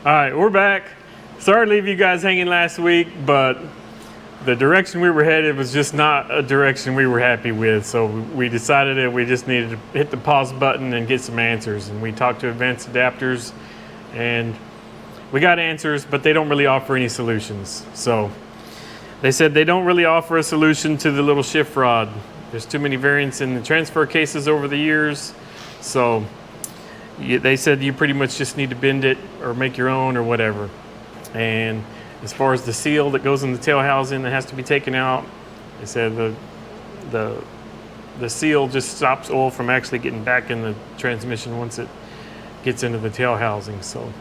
All right, we're back. Sorry to leave you guys hanging last week, but the direction we were headed was just not a direction we were happy with. So we decided that we just needed to hit the pause button and get some answers. And we talked to Advance Adapters, and we got answers, but they don't really offer any solutions. So they said they don't really offer a solution to the little shift rod. There's too many variants in the transfer cases over the years. So they said you pretty much just need to bend it or make your own or whatever. And as far as the seal that goes in the tail housing that has to be taken out, they said the seal just stops oil from actually getting back in the transmission once it gets into the tail housing. So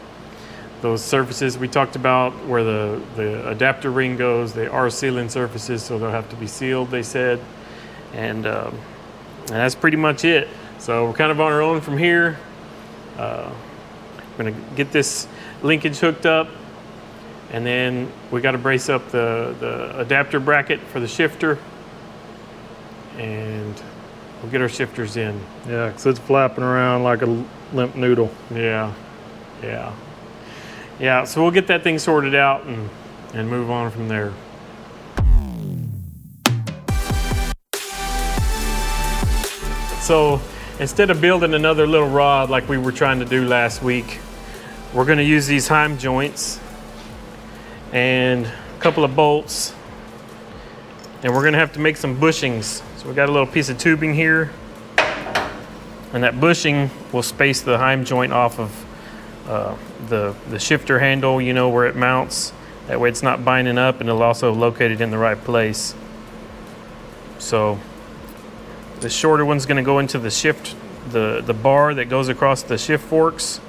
those surfaces we talked about where the adapter ring goes, they are sealing surfaces, so they'll have to be sealed, they said. And that's pretty much it. So we're kind of on our own from here. We're gonna get this linkage hooked up, and then we got to brace up the adapter bracket for the shifter, and we'll get our shifters in. Yeah, because it's flapping around like a limp noodle. Yeah. So we'll get that thing sorted out and move on from there. So instead of building another little rod like we were trying to do last week, we're going to use these heim joints and a couple of bolts, and we're going to have to make some bushings. So we got a little piece of tubing here, and that bushing will space the heim joint off of the shifter handle, you know, where it mounts. That way it's not binding up, and it'll also locate it in the right place. So the shorter one's going to go into the shift, the bar that goes across the shift forks,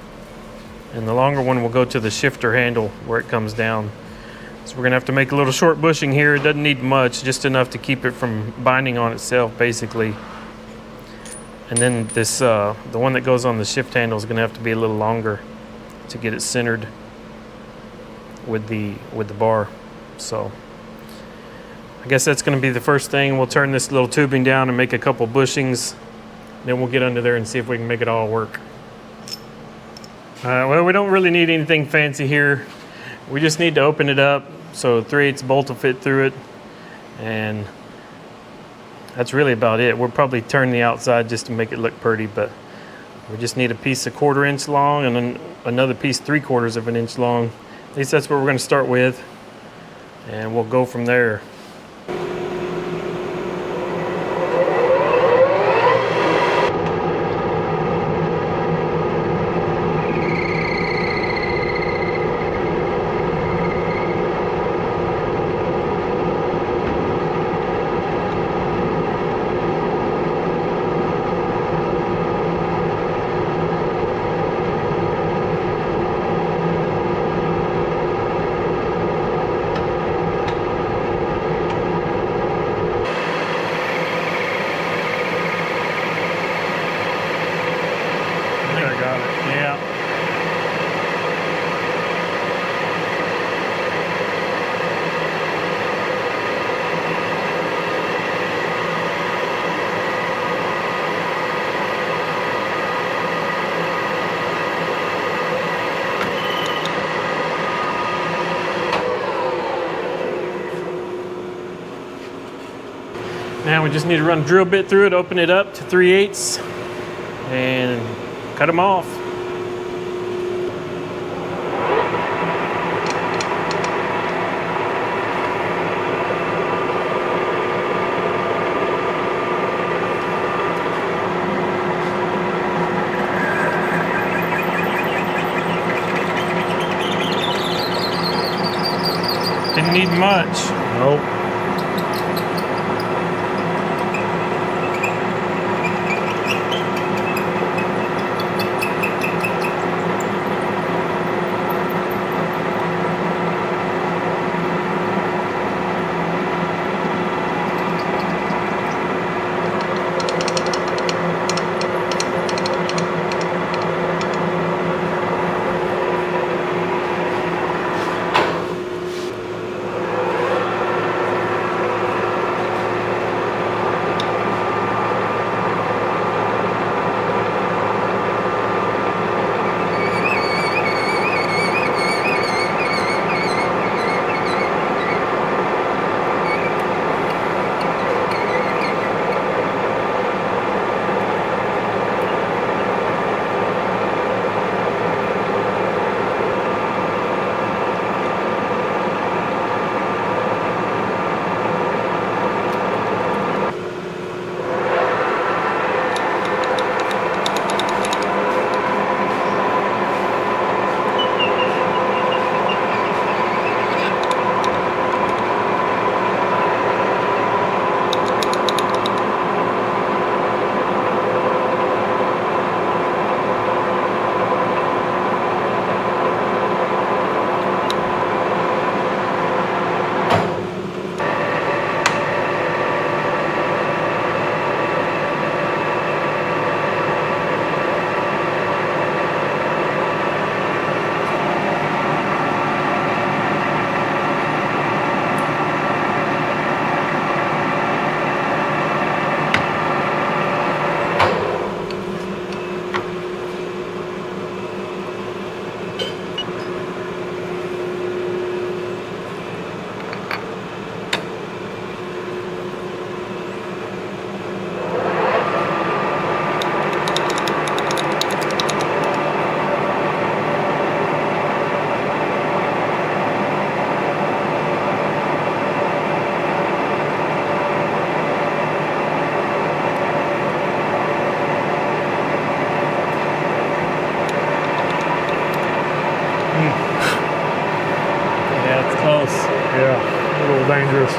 and the longer one will go to the shifter handle where it comes down. So we're going to have to make a little short bushing here. It doesn't need much, just enough to keep it from binding on itself, basically. And then this, the one that goes on the shift handle is going to have to be a little longer to get it centered with the bar. So I guess that's going to be the first thing. We'll turn this little tubing down and make a couple bushings. Then we'll get under there and see if we can make it all work. Well, we don't really need anything fancy here. We just need to open it up so 3/8 bolt will fit through it. And that's really about it. We'll probably turn the outside just to make it look pretty, but we just need a piece 1/4 inch long and then another piece 3/4 of an inch long. At least that's what we're going to start with. And we'll go from there. Now we just need to run a drill bit through it, open it up to 3/8 and cut them off. Didn't need much. Nope. Yeah, it's close. Yeah, a little dangerous.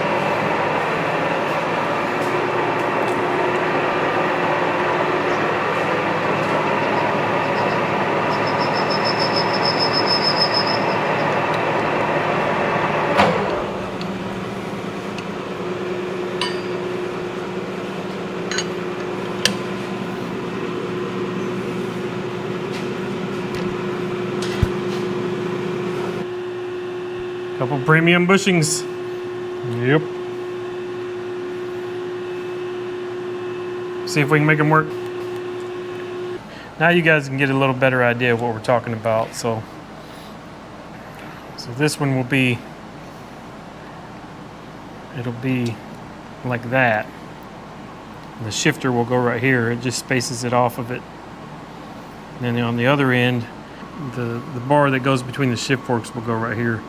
Couple premium bushings. Yep. See if we can make them work. Now you guys can get a little better idea of what we're talking about. So this one will be, it'll be like that. The shifter will go right here. It just spaces it off of it. And then on the other end, the bar that goes between the shift forks will go right here.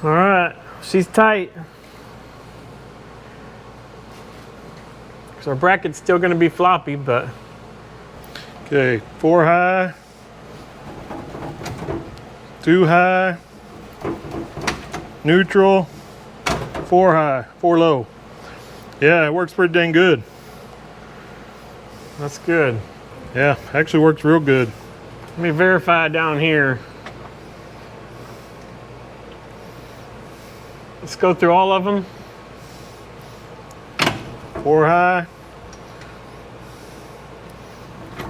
All right, she's tight. So our bracket's still gonna be floppy, but. Okay, 4 high, 2 high, neutral, 4 high, 4 low. Yeah, it works pretty dang good. That's good. Yeah, actually works real good. Let me verify down here. Let's go through all of them. 4 high,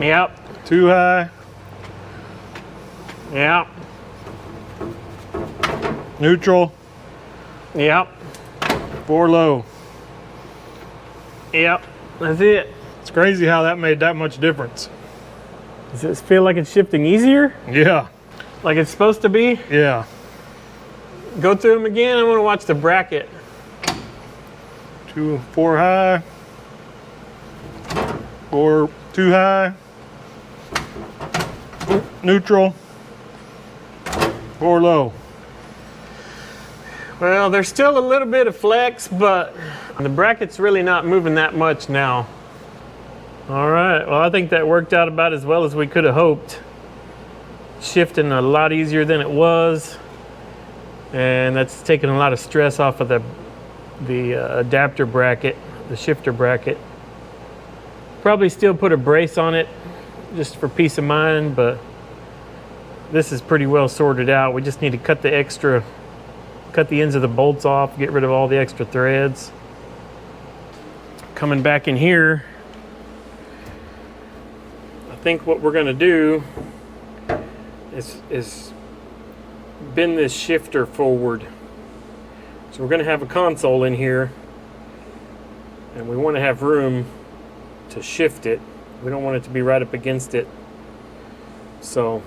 Yep, 2 high, yep, neutral, yep, 4 low. yep. That's it. It's crazy how that made that much difference. Does it feel like it's shifting easier? Yeah, Like it's supposed to be? yeah. Go through them again. I want to watch the bracket. 4 high, 2 high, neutral, 4 low. Well, there's still a little bit of flex, but the bracket's really not moving that much now. All right, well, I think that worked out about as well as we could have hoped. Shifting a lot easier than it was. And that's taking a lot of stress off of the adapter bracket, the shifter bracket. Probably still put a brace on it just for peace of mind, but this is pretty well sorted out. We just need to cut the ends of the bolts off, get rid of all the extra threads. Coming back in here, I think what we're gonna do is bend this shifter forward. So we're going to have a console in here, and we want to have room to shift it. We don't want it to be right up against it. So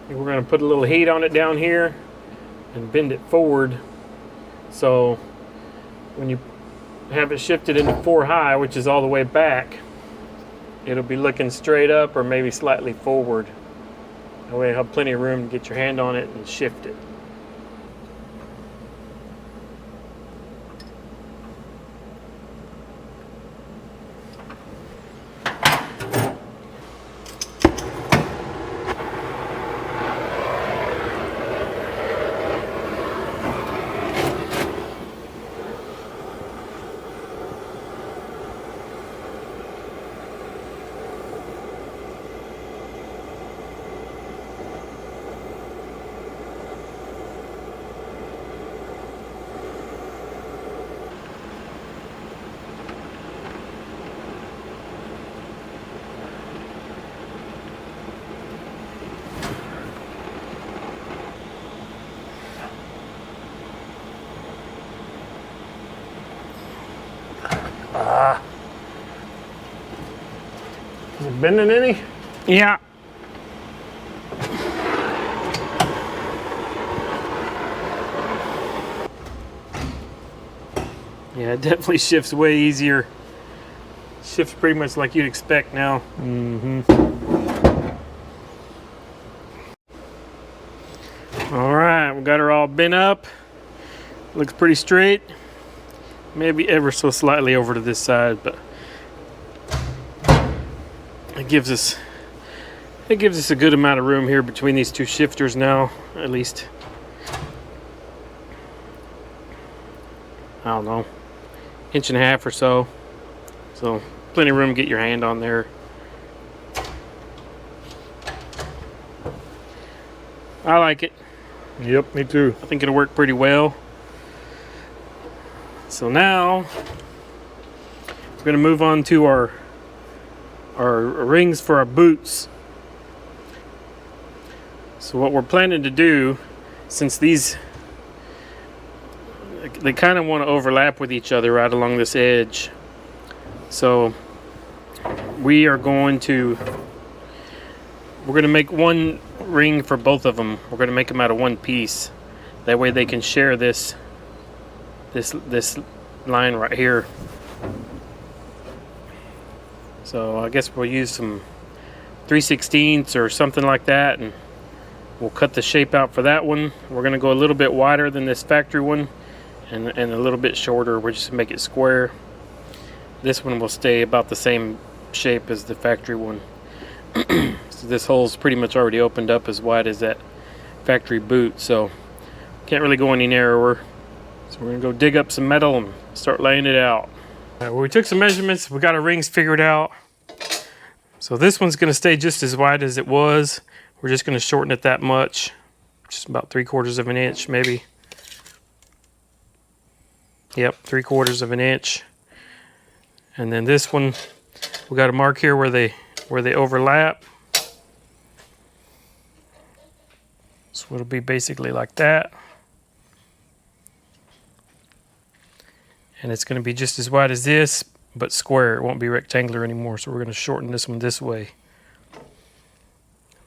we're going to put a little heat on it down here and bend it forward. So when you have it shifted into 4 high, which is all the way back, it'll be looking straight up or maybe slightly forward. That way you have plenty of room to get your hand on it and shift it. Is it bending any? Yeah. Yeah, it definitely shifts way easier. Shifts pretty much like you'd expect now. All right, we got her all bent up. Looks pretty straight. Maybe ever so slightly over to this side, but it gives us a good amount of room here between these two shifters now, at least. I don't know, 1.5 inches or so. So plenty of room to get your hand on there. I like it. Yep, me too. I think it'll work pretty well. So now we're going to move on to our rings for our boots. So what we're planning to do, since these they kind of want to overlap with each other right along this edge, so we're going to make one ring for both of them. We're going to make them out of one piece. That way they can share this line right here. So I guess we'll use some 3/16 or something like that, and we'll cut the shape out for that one. We're going to go a little bit wider than this factory one, and a little bit shorter. We're just to make it square. This one will stay about the same shape as the factory one. So this hole's pretty much already opened up as wide as that factory boot, so can't really go any narrower. So we're gonna go dig up some metal and start laying it out. All right, well, we took some measurements. We got our rings figured out. So this one's gonna stay just as wide as it was. We're just gonna shorten it that much, just about 3/4 of an inch, maybe. Yep, 3/4 of an inch. And then this one, we got a mark here where they overlap. So it'll be basically like that. And it's going to be just as wide as this, but square. It won't be rectangular anymore. So we're going to shorten this one this way.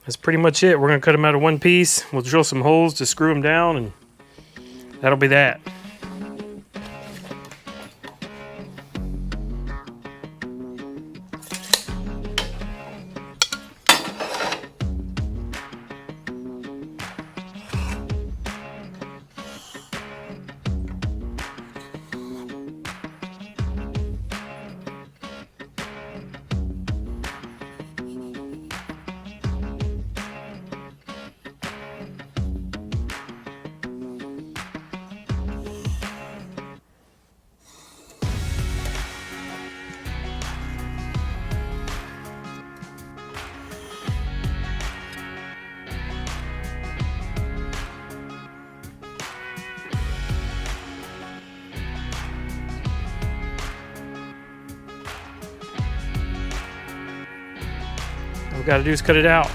That's pretty much it. We're going to cut them out of one piece. We'll drill some holes to screw them down, and that'll be that. All we got to do is cut it out.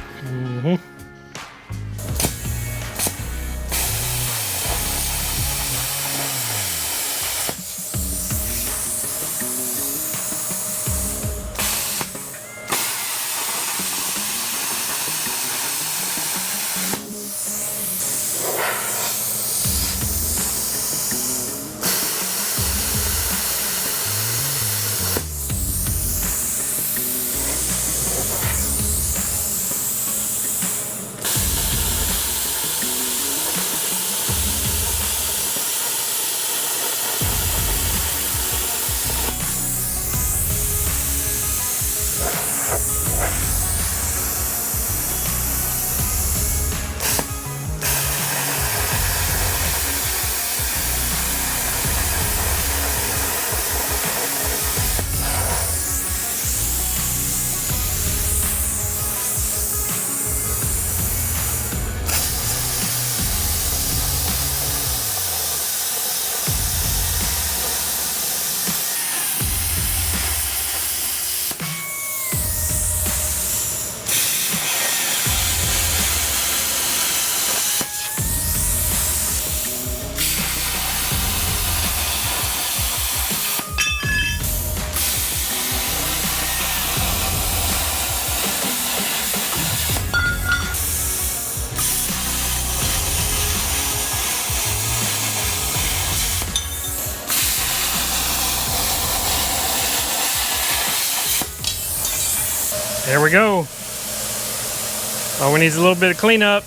There we go. All we need is a little bit of cleanup.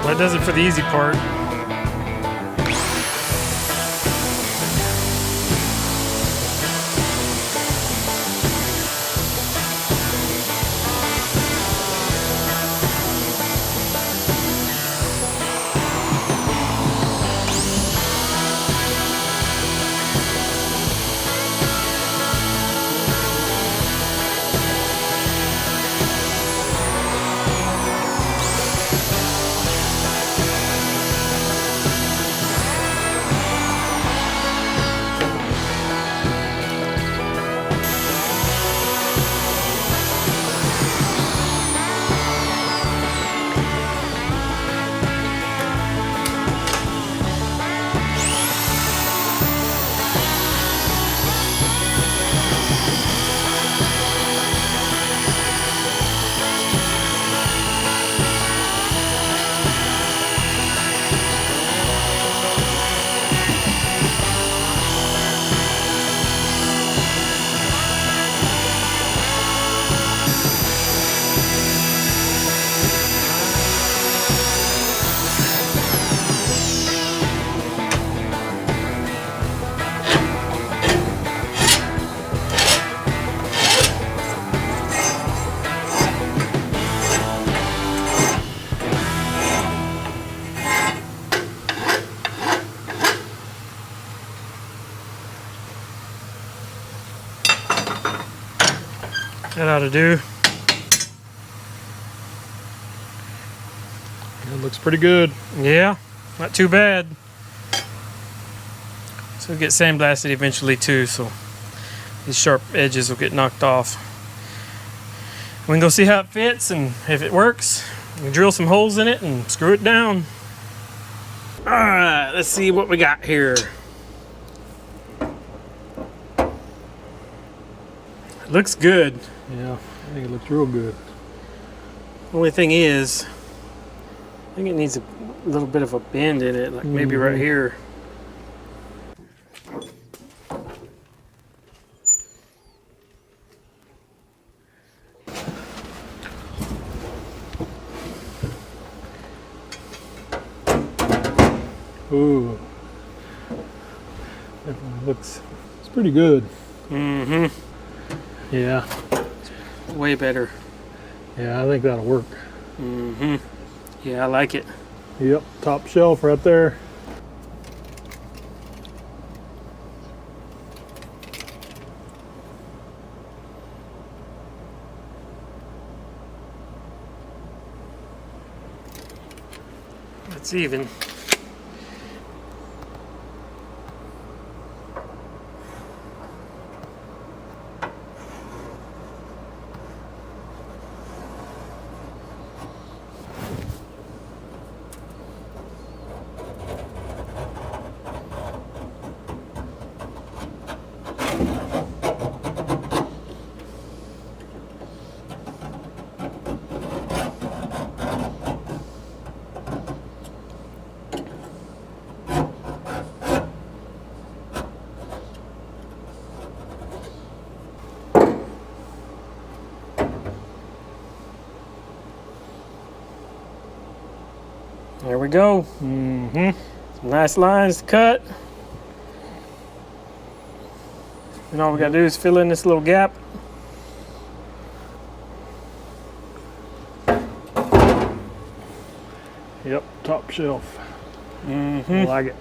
That does it for the easy part. That ought to do. It looks pretty good. Yeah, not too bad. So it'll get sandblasted eventually too, so these sharp edges will get knocked off. We can go see how it fits, and if it works, we can drill some holes in it and screw it down. All right, let's see what we got here. Looks good. Yeah, I think it looks real good. Only thing is, I think it needs a little bit of a bend in it, like maybe right here. Ooh, definitely looks. It's pretty good. Mm-hmm. Yeah. Way better. Yeah, I think that'll work. Mm-hmm. Yeah, I like it. Yep, top shelf right there. It's even. There we go. Mm-hmm. Some nice lines to cut. And all we gotta do is fill in this little gap. Yep, top shelf. Mm-hmm. I like it.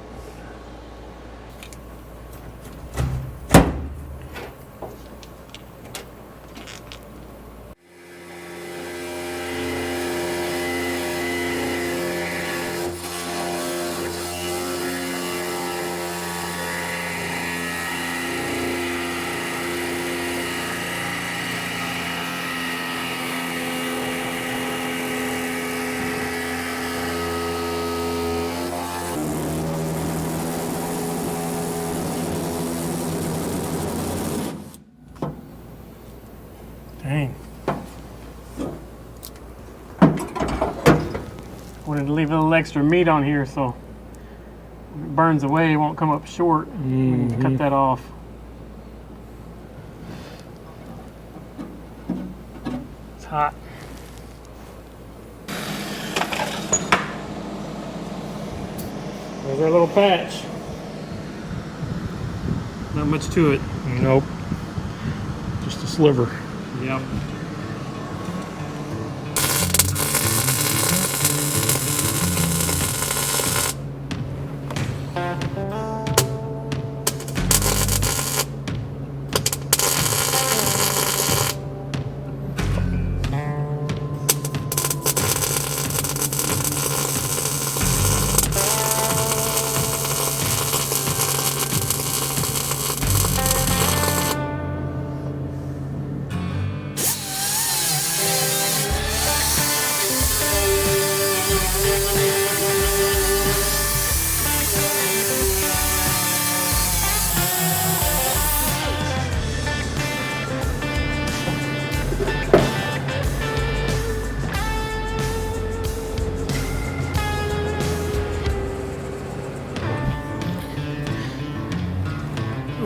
Dang. Wanted to leave a little extra meat on here so when it burns away, it won't come up short. We can cut that off. It's hot. There's our little patch. Not much to it. Nope. Just a sliver. Yep.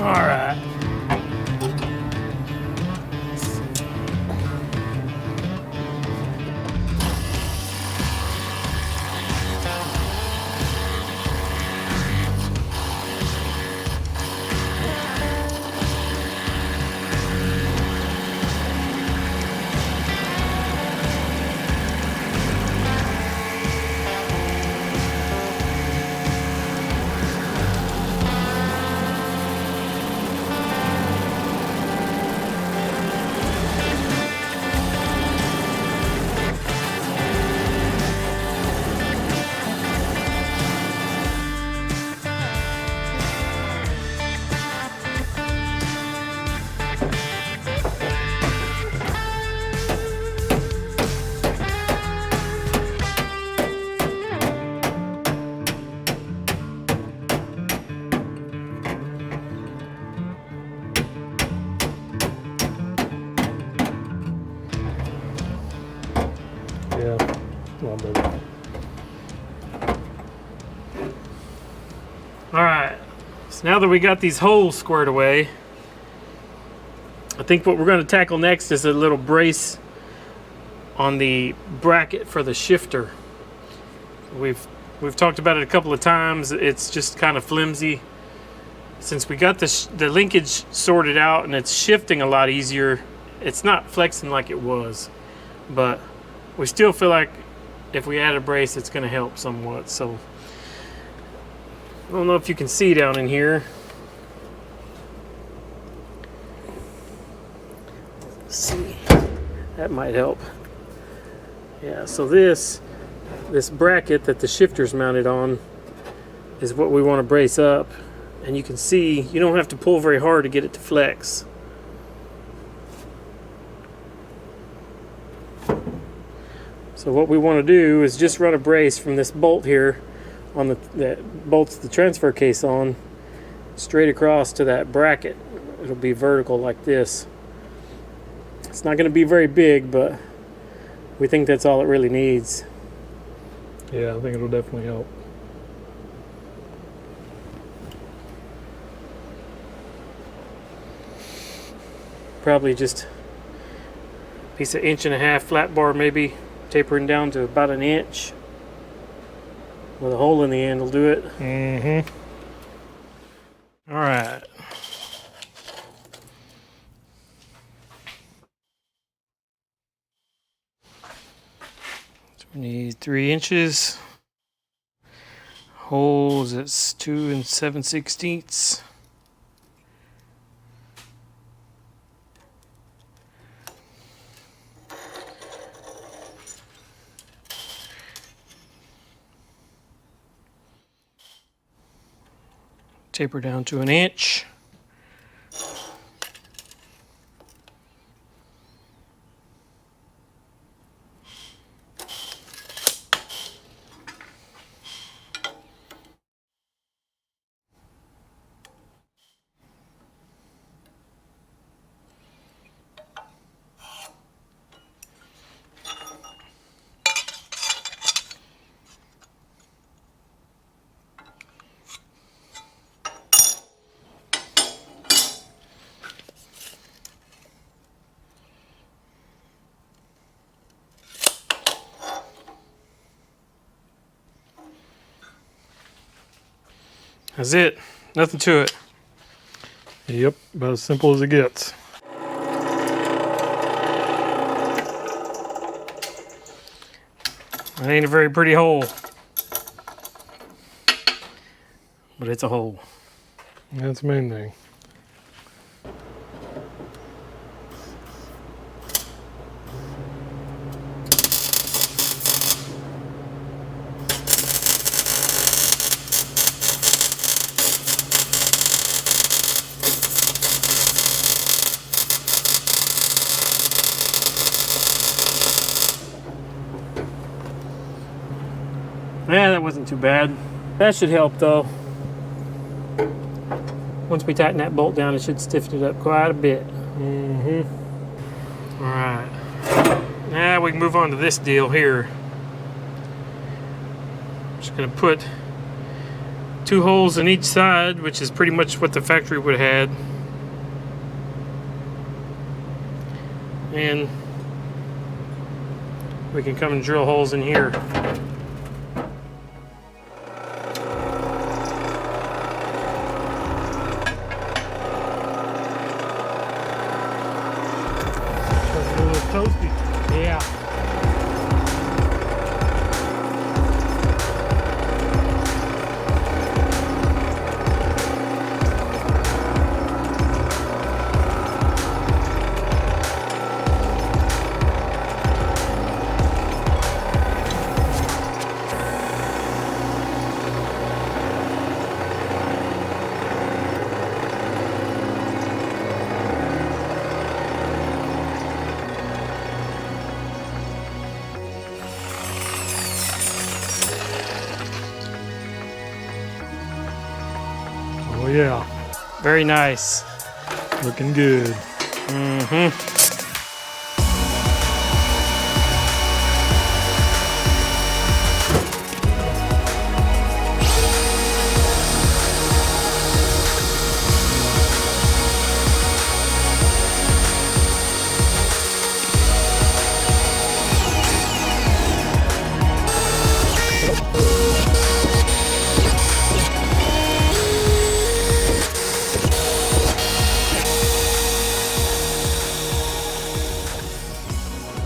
All right. Yeah, a lot better. All right. So now that we got these holes squared away, I think what we're going to tackle next is a little brace on the bracket for the shifter. We've talked about it a couple of times. It's just kind of flimsy. Since we got the linkage sorted out and it's shifting a lot easier, it's not flexing like it was. But we still feel like if we add a brace, it's going to help somewhat. So I don't know if you can see down in here. Let's see. That might help. Yeah, so this bracket that the shifter's mounted on is what we want to brace up. And you can see you don't have to pull very hard to get it to flex. So what we want to do is just run a brace from this bolt here on that bolts the transfer case on straight across to that bracket. It'll be vertical like this. It's not going to be very big, but we think that's all it really needs. Yeah, I think it'll definitely help. Probably just piece of 1.5 inch flat bar, maybe tapering down to about 1 inch. With a hole in the end will do it. Mm-hmm. All right. So we need 3 inches. Holes, it's 2 7/16. Taper down to 1 inch. That's it. Nothing to it. Yep, about as simple as it gets. It ain't a very pretty hole, but it's a hole. That's the main thing. Yeah, that wasn't too bad. That should help though. Once we tighten that bolt down, it should stiffen it up quite a bit. Mm-hmm. All right. Now we can move on to this deal here. Just gonna put 2 holes in each side, which is pretty much what the factory would have had. And we can come and drill holes in here. Toasty. Yeah. Oh yeah, Very nice. looking good. Mm-hmm.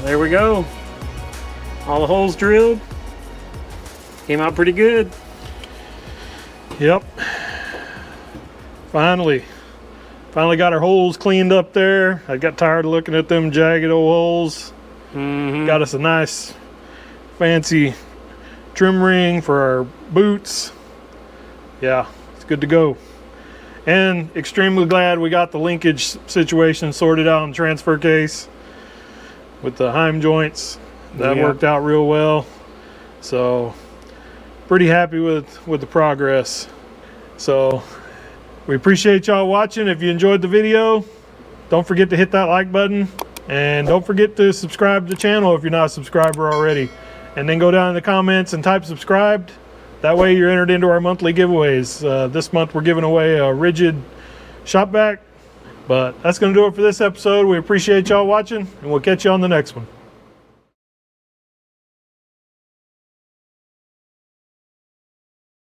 There we go. All the holes drilled. Came out pretty good. Yep. Finally got our holes cleaned up there. I got tired of looking at them jagged old holes. Mm-hmm. Got us a nice fancy trim ring for our boots. Yeah, it's good to go. And extremely glad we got the linkage situation sorted out in the transfer case with the Heim joints. That worked out real well. So pretty happy with the progress. So we appreciate y'all watching. If you enjoyed the video, don't forget to hit that like button, and don't forget to subscribe to the channel if you're not a subscriber already, and then go down in the comments and type subscribed. That way you're entered into our monthly giveaways. This month we're giving away a Ridgid shop vac. But that's going to do it for this episode. We appreciate y'all watching, and we'll catch you on the next one.